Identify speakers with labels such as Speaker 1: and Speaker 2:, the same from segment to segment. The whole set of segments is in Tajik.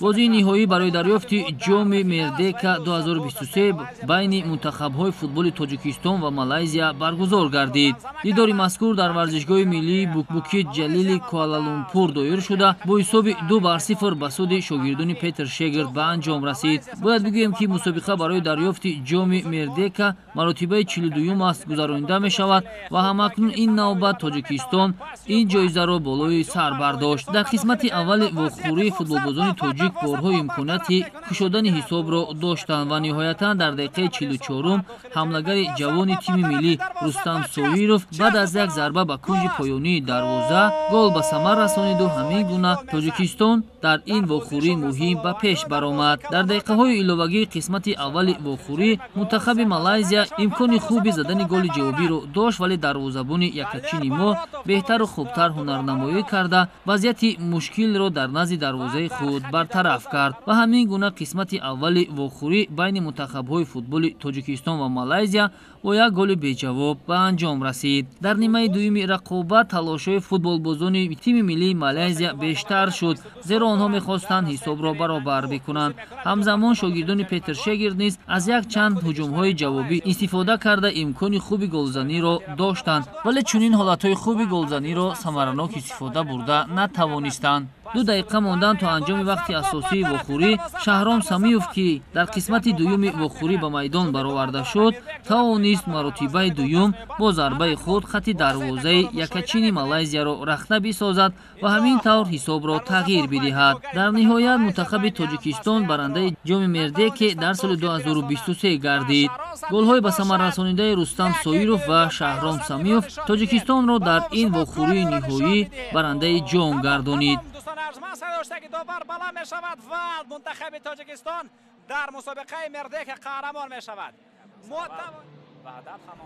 Speaker 1: бозии ниҳоӣ барои дарёфти ҷоми Мердека 2023 байни мунтахабҳои футболи Тоҷикистон ва Малайзия баргузор гардид. дидори мазкур дар варзишгоҳи миллии Букбукит Ҷалили Куала-Лумпур доир шуда бо ҳисоби 2-0 ба суди шогирдони Петр Шегирд ба анҷом расид. бояд бигӯем ки мусобиқа барои дарёфти ҷоми Мердека маротибаи 42 аст гузаронида мешавад ва ҳамакнун ин навбат Тоҷикистон ин ҷоизаро болои сар бардошт. дар қисмати аввали вохӯрии футболбозони тоҷик борҳо имконияти кушодани ҳисобро доштанд ва ниҳоятан дар дақиқаи 44 ҳамлагари ҷавони тими миллӣ Рустам Соиров баъд аз як зарба ба кунҷи поёнии дарвоза гол ба самар расониду ҳамин гуна Тоҷикистон дар ин вохӯрӣ муҳим ба пеш баромад. дар дақиқаҳои иловагии қисмати аввали вохӯрӣ мунтахаби Малайзия имкони хуби задани голи ҷавобиро дошт, вале дарвозабони якачини мо беҳтару хубтар ҳунарнамоӣ карда вазъияти мушкилро дар назди дарвозаи худ бартараф кард ва ҳамин гуна қисмати аввали вохӯрӣ байни мунтахабҳои футболи Тоҷикистон ва Малайзия бо як голи беҷавоб ба анҷом расид. дар нимаи дуюми рақобат талошҳои футболбозони тими миллии Малайзия бештар шуд, зеро онҳо мехостанд ҳисобро баробар бикунанд. ҳамзамон шогирдони Петр Шегирд низ аз як чанд ҳуҷумҳои ҷавобӣ истифода карда имкони хуби голзаниро доштанд, вале чунин ҳолатҳои хуби голзаниро самаранок истифода бурда натавонистанд. 2 дақиқа мондан то анҷоми вақти асосии вохӯрӣ Шаҳром Самиёв, ки дар қисмати дуюми вохӯрӣ ба майдон бароварда шуд, тавонист маротибаи дуюм бо зарбаи худ хати дарвозаи якачини Малайзияро рахна бисозад ва ҳамин тавр ҳисобро тағйир бидиҳад. дар ниҳоят мунтахаби Тоҷикистон барандаи ҷоми Мердеке дар соли 2023 гардид. голҳои ба самар расонидаи Рустам Соиров ва Шаҳром Самиёв Тоҷикистонро дар ин вохӯрии ниҳоӣ барандаи ҷом гардонид.
Speaker 2: ارزمان داشته که دوبار بالا می شود و منتخب تاجیکستان در مسابقه مردک قهرمان می شود.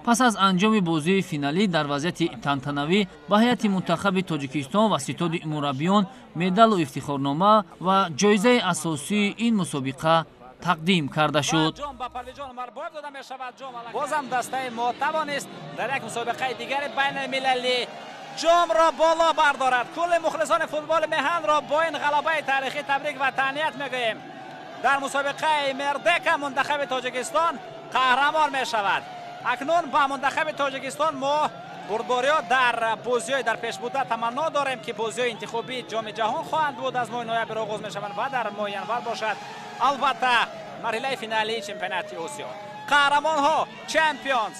Speaker 1: پس از انجام بازی فینالی در وضعیت تنتنوی به هیئت منتخب تاجیکستان و ستاد مربیان مدال و افتخارنامه و جایزه اساسی این مسابقه تقدیم کرده شد.
Speaker 2: بازم دسته ما توانست در یک مسابقه دیگر بین المللی جام را بالا بردارد. کل مخلصان فوتبال میهن را با این غلبه تاریخی تبریک و تهنیت میگوییم. در مسابقه مردک منتخب تاجیکستان قهرمان می شود. اکنون با منتخب تاجیکستان ما بردباری‌ها در بازی‌های در پیش بوده تمنا داریم که بازی‌های انتخابی جام جهان خواهند بود. از ماه نوامبر آغاز می‌شوند و در ماه ینور باشد البته مرحله فینالی چمپیونات آسیا. قهرمان‌ها چمپیونز